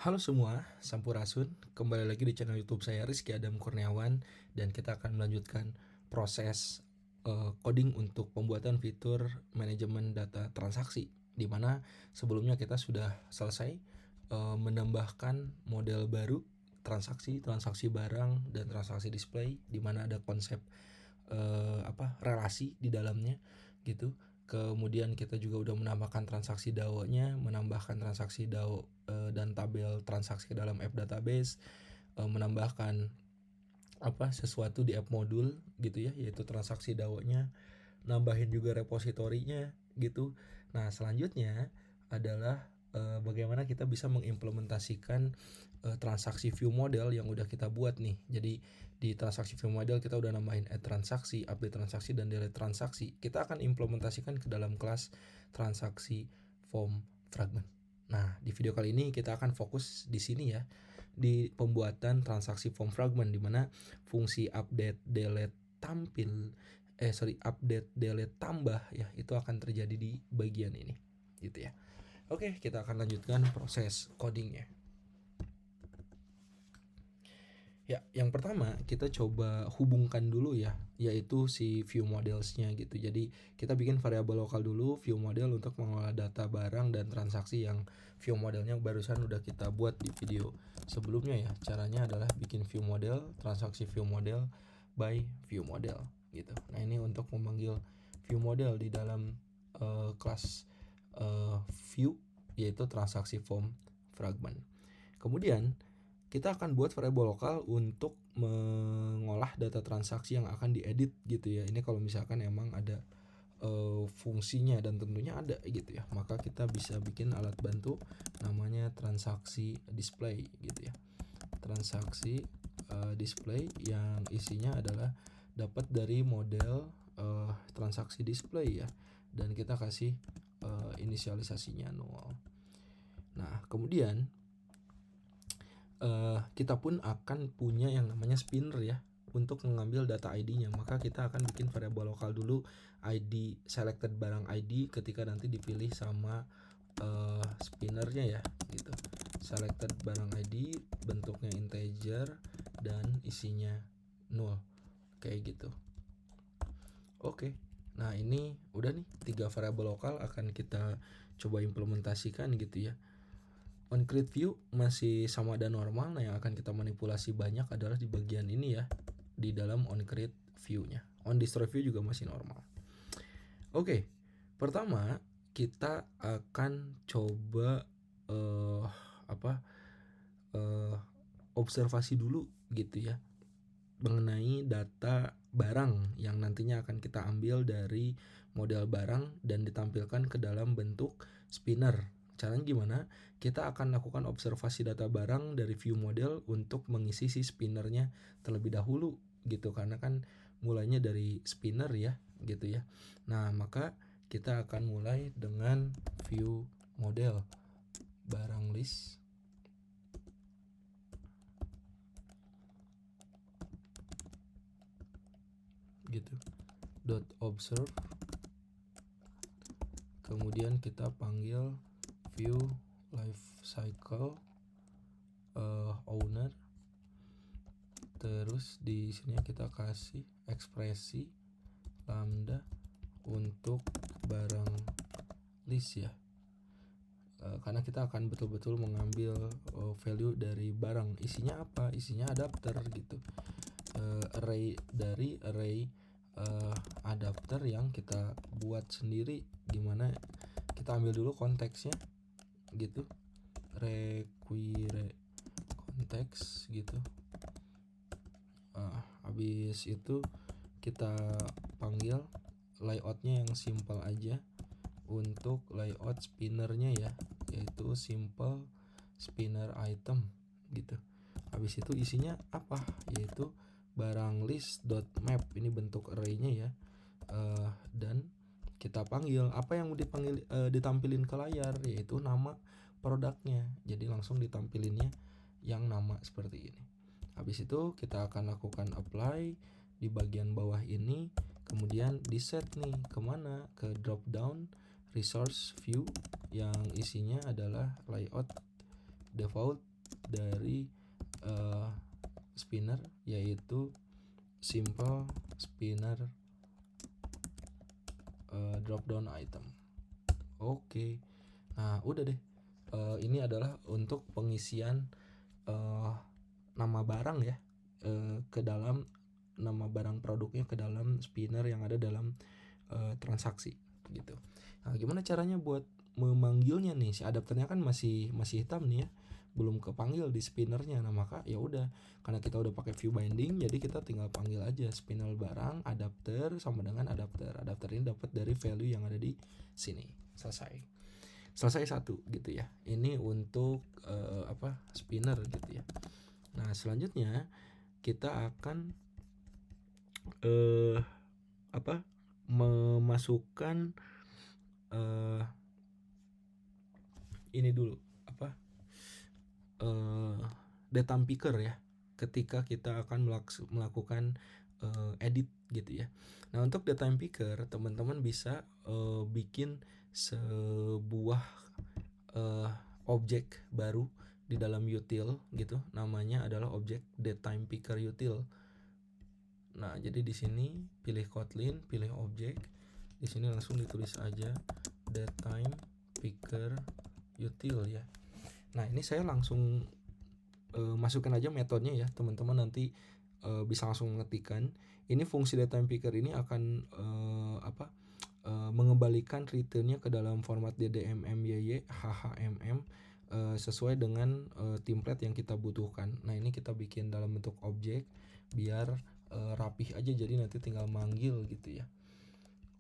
Halo semua, Sampurasun. Kembali lagi di channel YouTube saya Rizky Adam Kurniawan dan kita akan melanjutkan proses coding untuk pembuatan fitur manajemen data transaksi, di mana sebelumnya kita sudah selesai menambahkan model baru transaksi barang dan transaksi display, di mana ada konsep relasi di dalamnya gitu. Kemudian kita juga udah menambahkan transaksi DAO-nya, menambahkan transaksi DAO dan tabel transaksi ke dalam app database, menambahkan sesuatu di app modul gitu ya, yaitu transaksi DAO-nya, nambahin juga repositorinya gitu. Nah, selanjutnya adalah bagaimana kita bisa mengimplementasikan transaksi view model yang udah kita buat nih. Jadi di transaksi view model kita udah nambahin add transaksi, update transaksi, dan delete transaksi. Kita akan implementasikan ke dalam kelas transaksi form fragment. Nah, di video kali ini kita akan fokus di sini ya, di pembuatan transaksi form fragment, di mana fungsi update, delete, update, delete, tambah ya, itu akan terjadi di bagian ini gitu ya. Oke, kita akan lanjutkan proses codingnya. Ya, yang pertama kita coba hubungkan dulu ya, yaitu si view modelsnya gitu. Jadi kita bikin variabel lokal dulu view model untuk mengolah data barang dan transaksi yang view modelnya barusan udah kita buat di video sebelumnya ya. Caranya adalah bikin view model, transaksi view model by view model gitu. Nah, ini untuk memanggil view model di dalam kelas view, yaitu transaksi form fragment. Kemudian kita akan buat variabel lokal untuk mengolah data transaksi yang akan diedit gitu ya. Ini kalau misalkan emang ada fungsinya, dan tentunya ada gitu ya, maka kita bisa bikin alat bantu namanya transaksi display gitu ya. Transaksi display yang isinya adalah dapat dari model transaksi display ya, dan kita kasih inisialisasinya 0. Nah, kemudian kita pun akan punya yang namanya spinner ya, untuk mengambil data ID-nya. Maka kita akan bikin variabel lokal dulu ID, selected barang ID, ketika nanti dipilih sama spinnernya ya gitu. Selected barang ID, bentuknya integer dan isinya 0 kayak gitu. Oke. Nah, ini udah nih 3 variabel lokal akan kita coba implementasikan gitu ya. On create view masih sama dan normal. Nah, yang akan kita manipulasi banyak adalah di bagian ini ya, di dalam on create view-nya. On destroy view juga masih normal. Oke, pertama kita akan coba observasi dulu gitu ya, mengenai data barang yang nantinya akan kita ambil dari model barang dan ditampilkan ke dalam bentuk spinner. Caranya gimana? Kita akan lakukan observasi data barang dari view model untuk mengisi si spinnernya terlebih dahulu gitu, karena kan mulainya dari spinner ya gitu ya. Nah, maka kita akan mulai dengan view model barang list gitu, dot observe, kemudian kita panggil view life cycle owner, terus di sini kita kasih ekspresi lambda untuk barang list ya, karena kita akan betul-betul mengambil value dari barang. Isinya apa? Isinya adapter gitu, array adapter yang kita buat sendiri, gimana kita ambil dulu konteksnya gitu, require konteks gitu. Habis itu kita panggil layoutnya yang simple aja untuk layout spinnernya ya, yaitu simple spinner item gitu. Habis itu isinya apa? Yaitu barang list dot map, ini bentuk arraynya ya, dan kita panggil apa yang dipanggil ditampilin ke layar, yaitu nama produknya. Jadi langsung ditampilinnya yang nama seperti ini. Habis itu kita akan lakukan apply di bagian bawah ini, kemudian di set nih kemana, ke drop down resource view yang isinya adalah layout default dari spinner, yaitu simple spinner drop down item. Oke. Nah, udah deh. Ini adalah untuk pengisian nama barang ya, ke dalam nama barang produknya ke dalam spinner yang ada dalam transaksi gitu. Nah, gimana caranya buat memanggilnya nih? Si adapternya kan masih hitam nih ya, belum kepanggil di spinnernya. Nah, maka ya udah, karena kita udah pakai view binding, jadi kita tinggal panggil aja spinner barang adapter sama dengan adapter. Adapter ini dapat dari value yang ada di sini. Selesai satu gitu ya. Ini untuk spinner gitu ya. Nah, selanjutnya kita akan memasukkan ini dulu data picker ya, ketika kita akan melakukan edit gitu ya. Nah, untuk data picker teman-teman bisa bikin sebuah objek baru di dalam util gitu, namanya adalah objek datetime picker util. Nah, jadi di sini pilih Kotlin, pilih objek, di sini langsung ditulis aja datetime picker util ya. Nah, ini saya langsung masukkan aja metodenya ya, teman-teman nanti bisa langsung mengetikkan. Ini fungsi datetime picker ini akan mengembalikan returnnya ke dalam format ddmmyy hhmm sesuai dengan template yang kita butuhkan. Nah, ini kita bikin dalam bentuk objek biar rapih aja, jadi nanti tinggal manggil gitu ya.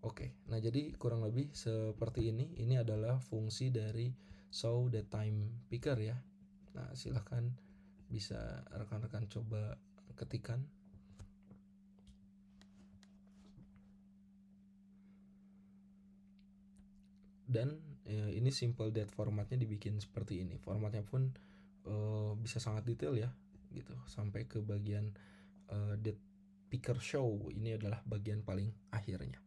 Oke, nah jadi kurang lebih seperti ini. Ini adalah fungsi dari show datetime picker ya. Nah, silahkan bisa rekan-rekan coba ketikan. Dan ini simple date formatnya dibikin seperti ini. Formatnya pun bisa sangat detail ya gitu, sampai ke bagian date picker show. Ini adalah bagian paling akhirnya.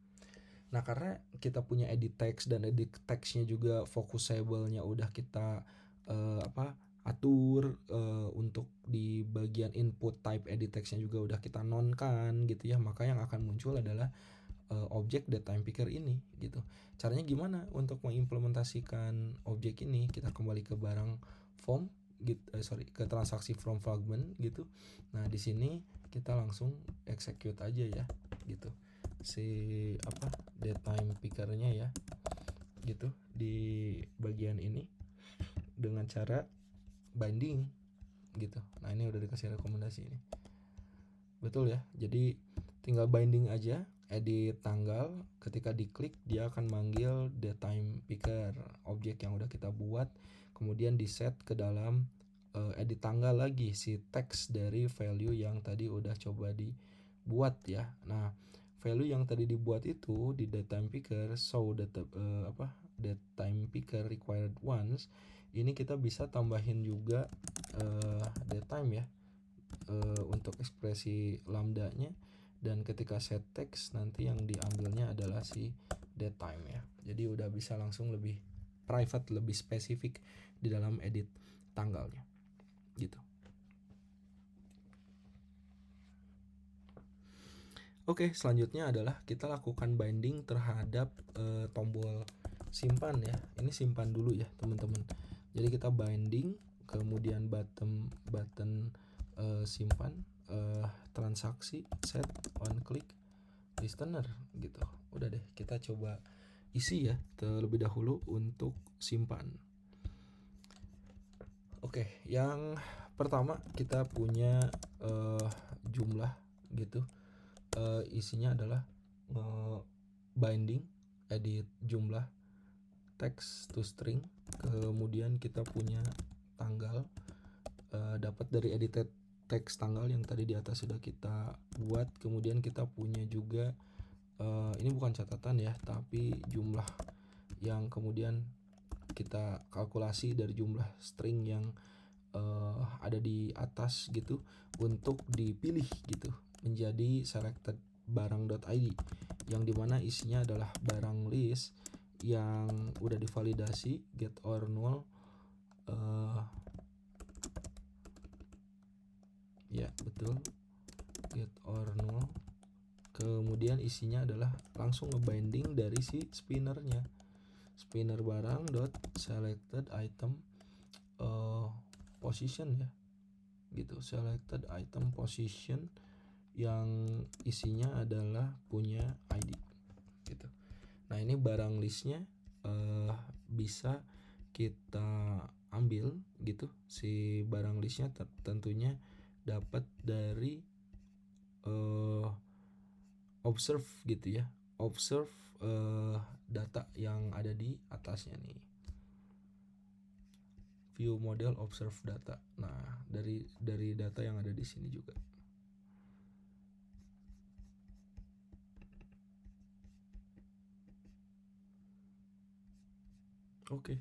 Nah, karena kita punya edit text dan edit textnya juga focusable-nya udah kita atur, untuk di bagian input type edit textnya juga udah kita nonkan gitu ya, maka yang akan muncul adalah objek datetime picker ini gitu. Caranya gimana untuk mengimplementasikan objek ini? Kita kembali ke barang form gitu, ke transaksi from fragment gitu. Nah, di sini kita langsung execute aja ya gitu, si datetime pickernya ya gitu, di bagian ini dengan cara binding gitu. Nah, ini udah dikasih rekomendasi ini, betul ya. Jadi tinggal binding aja, edit tanggal, ketika diklik dia akan manggil datetime picker, objek yang udah kita buat, kemudian di set ke dalam edit tanggal lagi si teks dari value yang tadi udah coba dibuat ya. Nah, value yang tadi dibuat itu di datetime picker show datetime picker required once, ini kita bisa tambahin juga datetime ya, untuk ekspresi lambdanya, dan ketika set text nanti yang diambilnya adalah si datetime ya. Jadi udah bisa langsung lebih private, lebih spesifik di dalam edit tanggalnya gitu. Oke, selanjutnya adalah kita lakukan binding terhadap tombol simpan ya. Ini simpan dulu ya teman-teman. Jadi kita binding, kemudian button simpan, transaksi, set, on click, listener gitu. Udah deh, kita coba isi ya terlebih dahulu untuk simpan. Oke, yang pertama kita punya jumlah gitu. Isinya adalah binding edit jumlah text to string, kemudian kita punya tanggal, dapat dari edited text tanggal yang tadi di atas sudah kita buat. Kemudian kita punya juga ini bukan catatan ya, tapi jumlah yang kemudian kita kalkulasi dari jumlah string yang ada di atas gitu, untuk dipilih gitu menjadi selected barang.id, yang dimana isinya adalah barang list yang udah divalidasi get or null betul, get or null. Kemudian isinya adalah langsung ngebinding dari si spinnernya, spinner barang dot selected item position ya, gitu, selected item position yang isinya adalah punya ID gitu. Nah ini barang listnya bisa kita ambil gitu, si barang listnya tentunya dapat dari observe gitu ya, observe data yang ada di atasnya nih, view model observe data. Nah dari data yang ada di sini juga. Oke.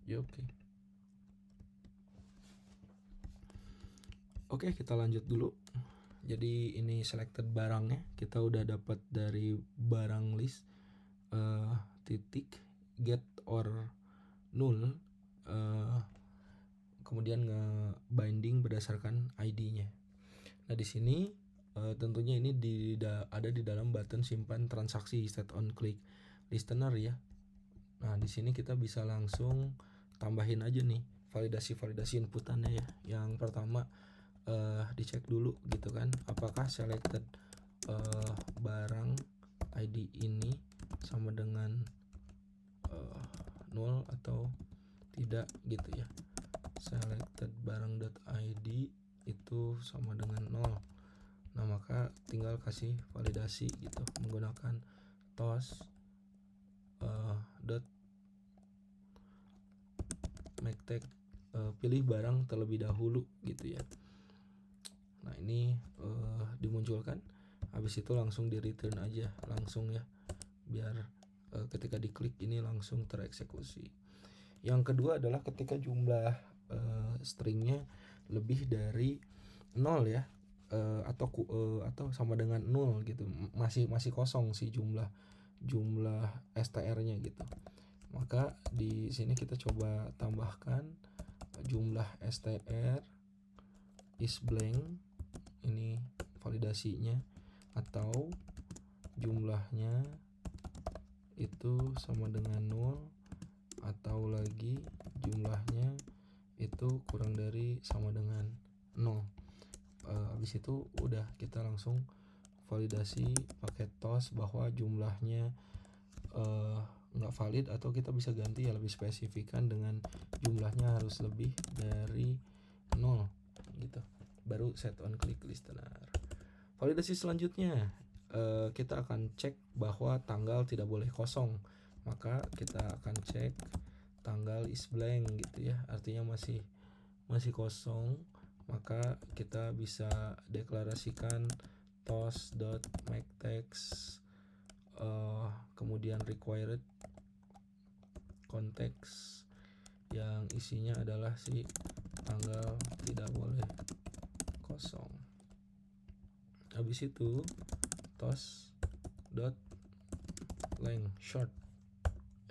Ya oke. Oke, kita lanjut dulu. Jadi ini selected barangnya kita udah dapat dari barang list titik get or null, kemudian nge-binding berdasarkan ID-nya. Nah di sini tentunya ini ada di dalam button simpan transaksi set on click listener ya. Nah di sini kita bisa langsung tambahin aja nih validasi inputannya ya. Yang pertama dicek dulu gitu kan, apakah selected barang ID ini sama dengan null atau tidak gitu ya. Selected barang.id itu sama dengan 0. Nah maka tinggal kasih validasi gitu menggunakan toast dot make tag pilih barang terlebih dahulu gitu ya. Nah ini dimunculkan, habis itu langsung di return aja langsung ya, biar ketika diklik ini langsung tereksekusi. Yang kedua adalah ketika jumlah stringnya lebih dari 0 ya, atau sama dengan 0 gitu, masih kosong sih jumlah str-nya gitu. Maka di sini kita coba tambahkan jumlah str is blank, ini validasinya, atau jumlahnya itu sama dengan 0 atau lagi jumlahnya itu kurang dari sama dengan 0. Habis itu udah kita langsung validasi pakai toast bahwa jumlahnya nggak valid, atau kita bisa ganti ya, lebih spesifikan dengan jumlahnya harus lebih dari 0 gitu, baru set on click listener. Validasi selanjutnya kita akan cek bahwa tanggal tidak boleh kosong, maka kita akan cek tanggal is blank gitu ya, artinya masih kosong, maka kita bisa deklarasikan toast.makeText kemudian required konteks yang isinya adalah si tanggal tidak boleh kosong. Habis itu toast.length short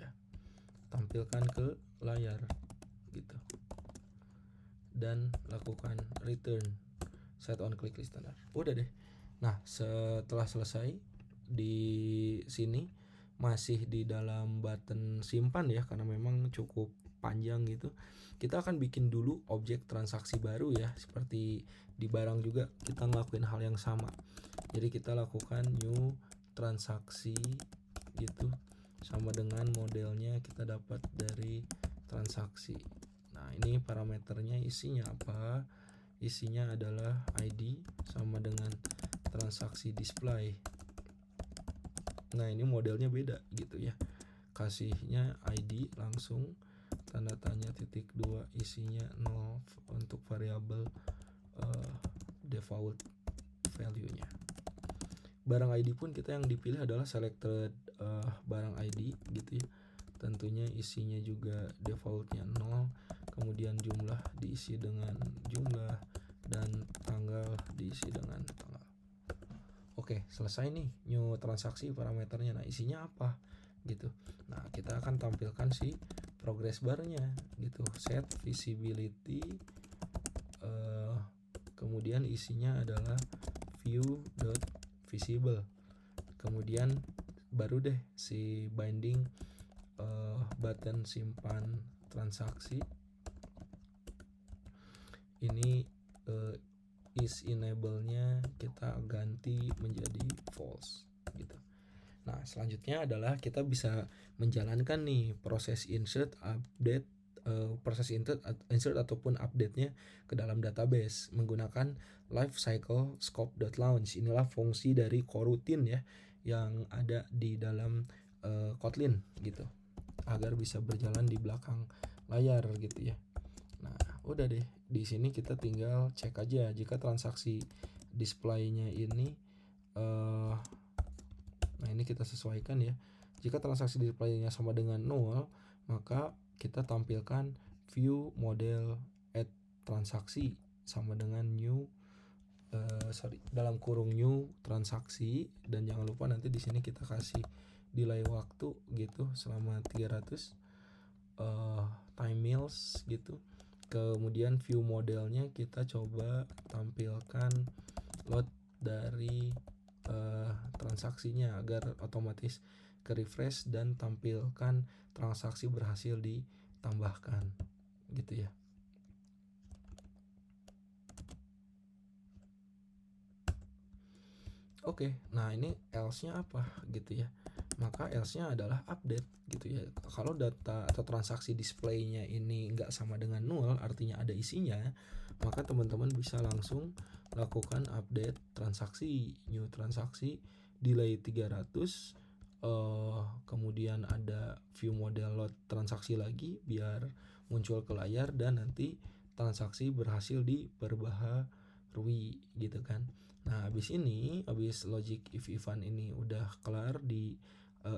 ya, tampilkan ke layar gitu, dan lakukan return set on click listener. Udah deh. Nah setelah selesai di sini masih di dalam button simpan ya, karena memang cukup panjang gitu. Kita akan bikin dulu objek transaksi baru ya, seperti di barang juga kita ngelakuin hal yang sama. Jadi kita lakukan new transaksi gitu, sama dengan modelnya kita dapat dari transaksi. Nah ini parameternya isinya apa? Isinya adalah ID sama dengan transaksi display. Nah ini modelnya beda gitu ya, kasihnya ID langsung tanda tanya titik 2 isinya 0 untuk variabel default value nya. Barang ID pun kita yang dipilih adalah selected barang ID gitu ya, tentunya isinya juga defaultnya 0, kemudian jumlah diisi dengan jumlah, dan tanggal diisi dengan tanggal. Oke, selesai nih new transaksi parameternya. Nah, isinya apa gitu. Nah, kita akan tampilkan si progress bar-nya gitu. Set visibility, kemudian isinya adalah view.visible. Kemudian baru deh si binding button simpan transaksi ini is enable-nya kita ganti menjadi false gitu. Nah, selanjutnya adalah kita bisa menjalankan nih proses insert, update, proses insert ataupun update-nya ke dalam database menggunakan lifecycle scope.launch. Inilah fungsi dari coroutine ya yang ada di dalam Kotlin gitu, agar bisa berjalan di belakang layar gitu ya. Nah, udah deh, di sini kita tinggal cek aja jika transaksi display-nya ini nah ini kita sesuaikan ya. Jika transaksi display-nya sama dengan 0, maka kita tampilkan view model add transaksi sama dengan new dalam kurung new transaksi, dan jangan lupa nanti di sini kita kasih delay waktu gitu selama 300 time mills gitu. Kemudian view modelnya kita coba tampilkan load dari transaksinya agar otomatis ke refresh dan tampilkan transaksi berhasil ditambahkan gitu ya. Oke, nah ini else-nya apa gitu ya. Maka else-nya adalah update gitu ya. Kalau data atau transaksi display-nya ini nggak sama dengan 0, artinya ada isinya, maka teman-teman bisa langsung lakukan update transaksi, new transaksi, delay 300, kemudian ada view model load transaksi lagi biar muncul ke layar dan nanti transaksi berhasil diperbaharui gitu kan. Nah, habis logic if-ifan ini udah kelar di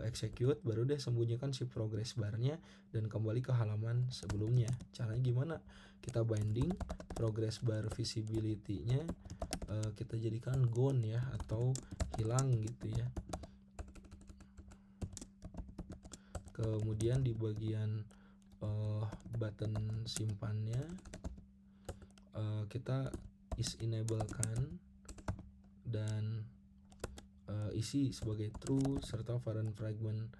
execute, baru deh sembunyikan si progress bar-nya dan kembali ke halaman sebelumnya. Caranya gimana? Kita binding progress bar visibility-nya, kita jadikan gone ya, atau hilang gitu ya. Kemudian di bagian button simpannya kita is enable kan dan isi sebagai true, serta variant fragment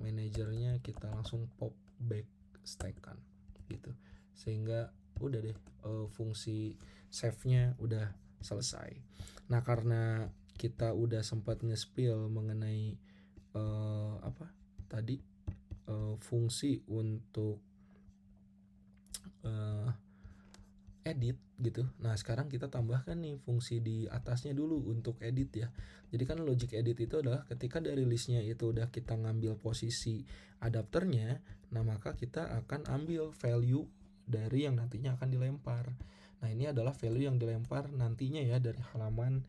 manajernya kita langsung pop back stack kan gitu, sehingga udah deh fungsi save-nya udah selesai. Nah, karena kita udah sempat nge-spill mengenai fungsi untuk edit gitu. Nah, sekarang kita tambahkan nih fungsi di atasnya dulu untuk edit ya. Jadi kan logic edit itu adalah ketika dari listnya itu udah kita ngambil posisi adapternya, nah maka kita akan ambil value dari yang nantinya akan dilempar. Nah, ini adalah value yang dilempar nantinya ya dari halaman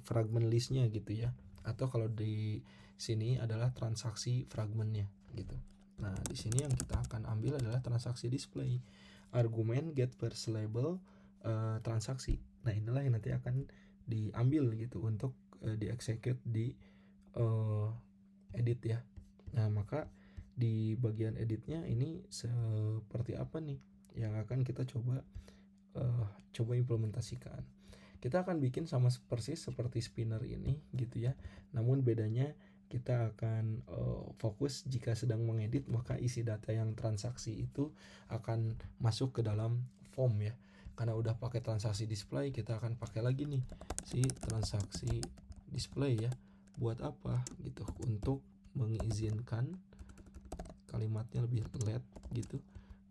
fragment listnya gitu ya. Atau kalau di sini adalah transaksi fragmentnya gitu. Nah, di sini yang kita akan ambil adalah transaksi display. Argumen get first label transaksi. Nah, inilah yang nanti akan diambil gitu untuk diexecute di edit ya. Nah, maka di bagian editnya ini seperti apa nih yang akan kita coba implementasikan. Kita akan bikin sama persis seperti spinner ini gitu ya. Namun bedanya kita akan fokus jika sedang mengedit, maka isi data yang transaksi itu akan masuk ke dalam form ya. Karena udah pakai transaksi display, kita akan pakai lagi nih si transaksi display ya. Buat apa gitu? Untuk mengizinkan kalimatnya lebih led gitu,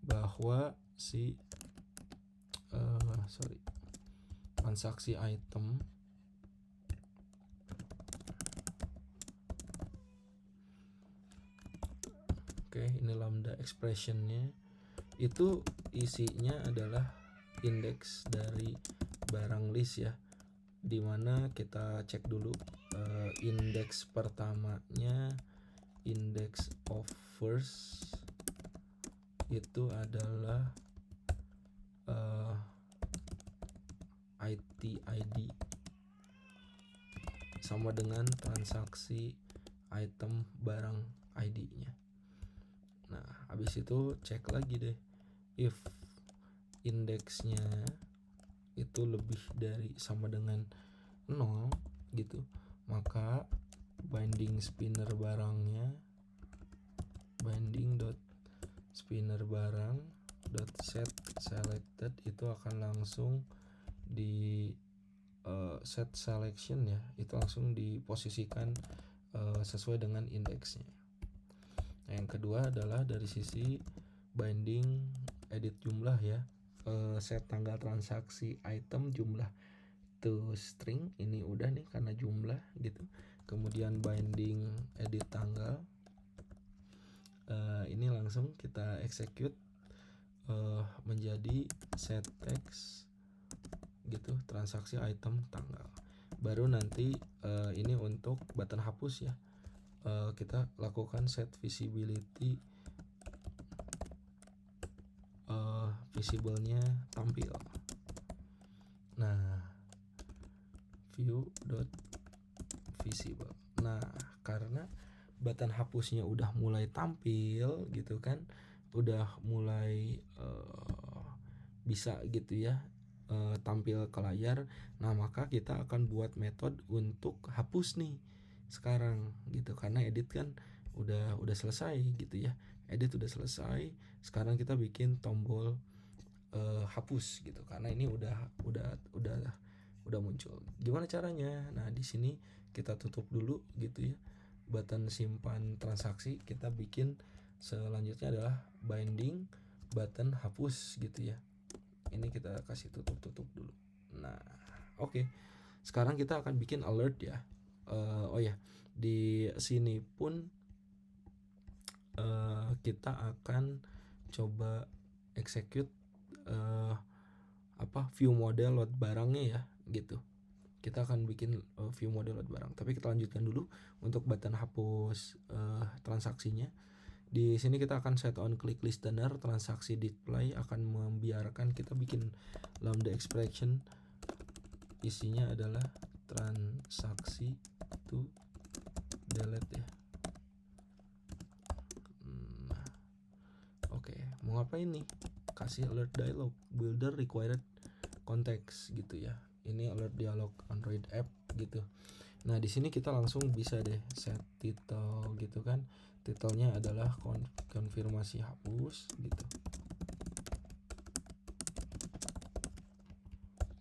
bahwa si transaksi item ini lambda expressionnya itu isinya adalah indeks dari barang list ya, dimana kita cek dulu indeks pertamanya, index of first itu adalah IT ID sama dengan transaksi item barang ID-nya. Nah, habis itu cek lagi deh, if indeksnya itu lebih dari sama dengan 0 gitu, maka binding spinner barangnya, binding dot spinner barang dot set selected itu akan langsung di set selection ya, itu langsung diposisikan sesuai dengan indeksnya. Nah, yang kedua adalah dari sisi binding edit jumlah ya, set tanggal transaksi item jumlah to string, ini udah nih karena jumlah gitu. Kemudian binding edit tanggal, ini langsung kita execute menjadi set text gitu, transaksi item tanggal. Baru nanti ini untuk button hapus ya, kita lakukan set visibility, visible-nya tampil. Nah, view dot visible. Nah, karena button hapusnya udah mulai tampil gitu kan, udah mulai bisa gitu ya, tampil ke layar. Nah, maka kita akan buat metode untuk hapus nih sekarang gitu, karena edit kan udah selesai gitu ya, edit udah selesai. Sekarang kita bikin tombol hapus gitu, karena ini udah muncul. Gimana caranya? Nah, di sini kita tutup dulu gitu ya, button simpan transaksi. Kita bikin selanjutnya adalah binding button hapus gitu ya. Ini kita kasih tutup dulu. Nah, oke. Sekarang kita akan bikin alert ya. Oh ya, di sini pun kita akan coba execute view model load barangnya ya gitu. Kita akan bikin view model load barang. Tapi kita lanjutkan dulu untuk button hapus transaksinya. Di sini kita akan set on click listener, transaksi display akan membiarkan kita bikin lambda expression, isinya adalah transaksi to delete ya. Nah, oke. Mau ngapain nih? Kasih alert dialog, builder required context gitu ya. Ini alert dialog Android app gitu. Nah, di sini kita langsung bisa deh set title gitu kan. Titelnya adalah konfirmasi hapus gitu.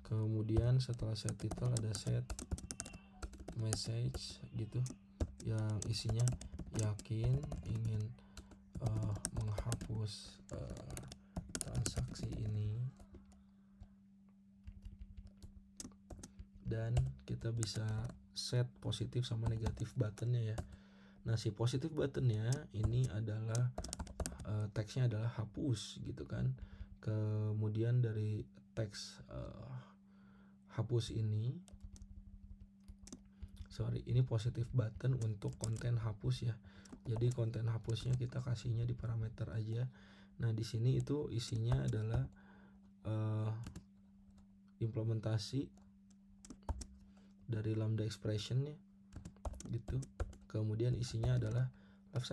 Kemudian setelah set title ada set message gitu, yang isinya yakin ingin menghapus transaksi ini. Dan kita bisa set positif sama negatif buttonnya ya. Nah, si positif buttonnya ini adalah teksnya adalah hapus gitu kan. Kemudian dari teks hapus ini, ini positif button untuk konten hapus ya. Jadi konten hapusnya kita kasihnya di parameter aja. Nah, di sini itu isinya adalah implementasi dari lambda expression ya gitu. Kemudian isinya adalah life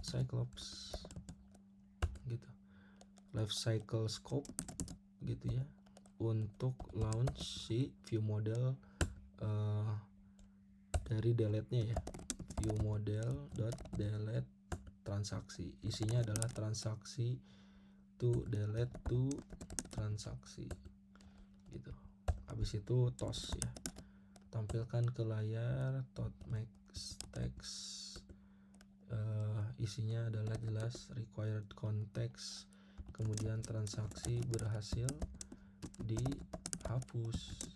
cyclops gitu, life cycle scope gitu ya, untuk launch si view model dari delete-nya ya, view model dot delete transaksi, isinya adalah transaksi to delete to transaksi gitu. Habis itu toss ya, tampilkan ke layar max text, isinya adalah jelas required context, kemudian transaksi berhasil dihapus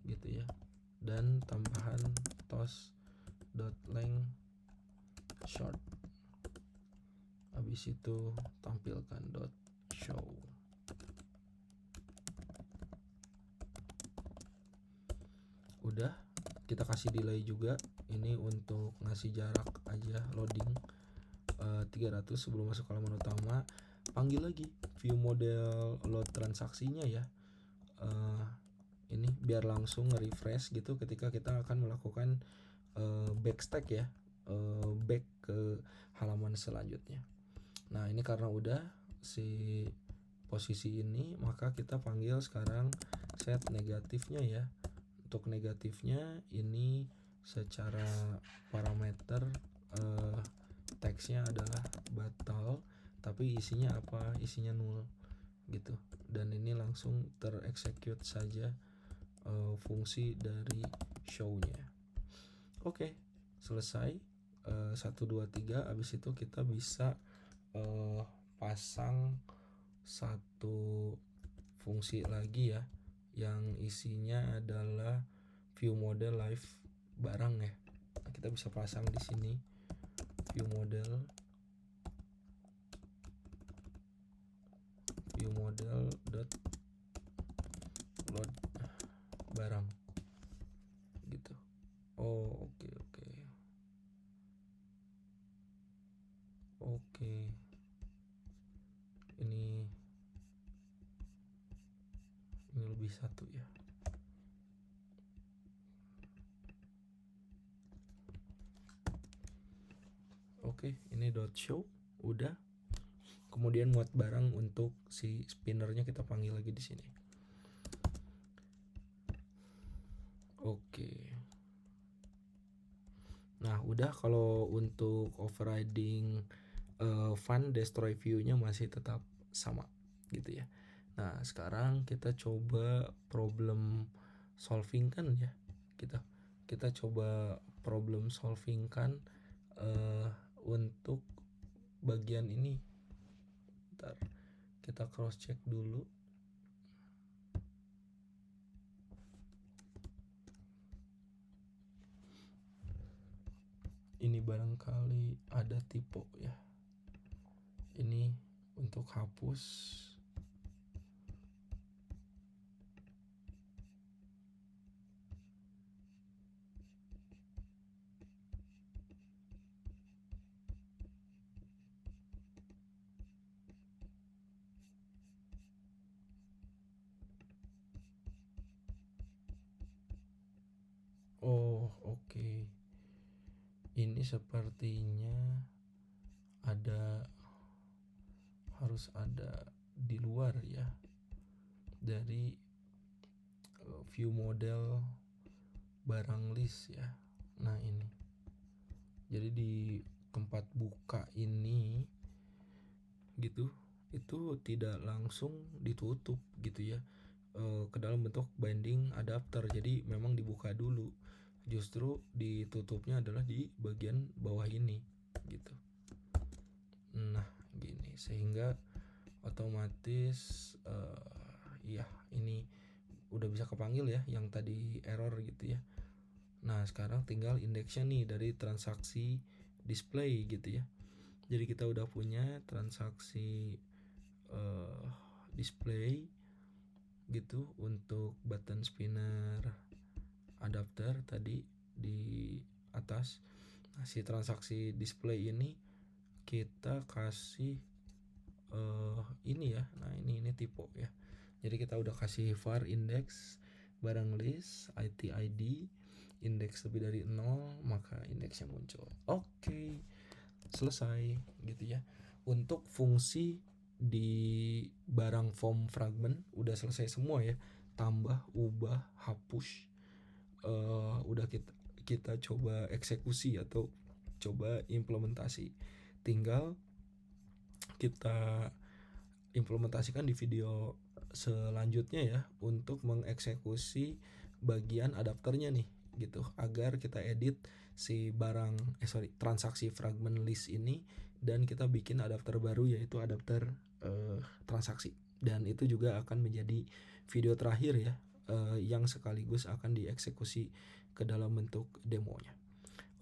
gitu ya, dan tambahan toss dot length short. Habis itu tampilkan dot show. Udah, kita kasih delay juga ini untuk ngasih jarak aja loading 300 sebelum masuk ke halaman utama. Panggil lagi view model load transaksinya ya. Ini biar langsung refresh gitu ketika kita akan melakukan backstack ya, back ke halaman selanjutnya. Nah ini karena udah si posisi ini, maka kita panggil sekarang set negatifnya ya. Untuk negatifnya ini secara parameter teksnya adalah batal, tapi isinya apa? Isinya null gitu. Dan ini langsung terexecute saja fungsi dari show-nya. Oke, selesai. 1 2 3. Abis itu kita bisa pasang satu fungsi lagi ya, yang isinya adalah view model live barang ya. Nah, kita bisa pasang di sini view model dot load barang gitu. Oh oke. Ini lebih satu ya. Oke, ini dot show udah. Kemudian muat barang untuk si spinnernya kita panggil lagi di sini. Oke. Nah, udah. Kalau untuk overriding fun destroy view-nya masih tetap sama gitu ya. Nah, sekarang kita coba problem solving kan ya. Kita coba problem solving kan untuk bagian ini. Bentar, kita cross check dulu. Ini barangkali ada typo ya. Ini untuk hapus. Oh, oke. Ini sepertinya harus ada di luar ya dari view model barang list ya. Nah ini, jadi di tempat buka ini gitu, itu tidak langsung ditutup gitu ya, ke dalam bentuk binding adapter. Jadi memang dibuka dulu, justru ditutupnya adalah di bagian bawah ini gitu. Nah gini, sehingga otomatis ya ini udah bisa kepanggil ya yang tadi error gitu ya. Nah sekarang tinggal indeksnya nih dari transaksi display gitu ya. Jadi kita udah punya transaksi display gitu untuk button spinner adapter tadi di atas. Nah si transaksi display ini kita kasih ini ya. Nah ini typo ya. Jadi kita udah kasih var index barang list id indeks lebih dari 0, maka indeksnya muncul. Oke, selesai gitu ya. Untuk fungsi di barang form fragment udah selesai semua ya. Tambah, ubah, hapus udah kita coba eksekusi atau coba implementasi. Tinggal kita implementasikan di video selanjutnya ya, untuk mengeksekusi bagian adapternya nih gitu, agar kita edit si transaksi fragment list ini dan kita bikin adapter baru, yaitu adapter transaksi. Dan itu juga akan menjadi video terakhir ya, yang sekaligus akan dieksekusi ke dalam bentuk demonya.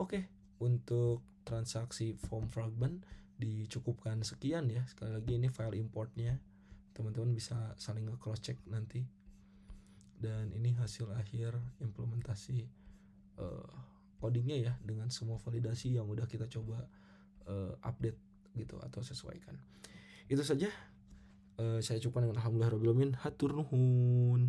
Oke, untuk transaksi form fragment dicukupkan sekian ya. Sekali lagi ini file importnya, teman-teman bisa saling nge-cross check nanti. Dan ini hasil akhir implementasi codingnya ya, dengan semua validasi yang udah kita coba update gitu atau sesuaikan. Itu saja. Saya cukupkan dengan alhamdulillahirabbil alamin. Hatur nuhun.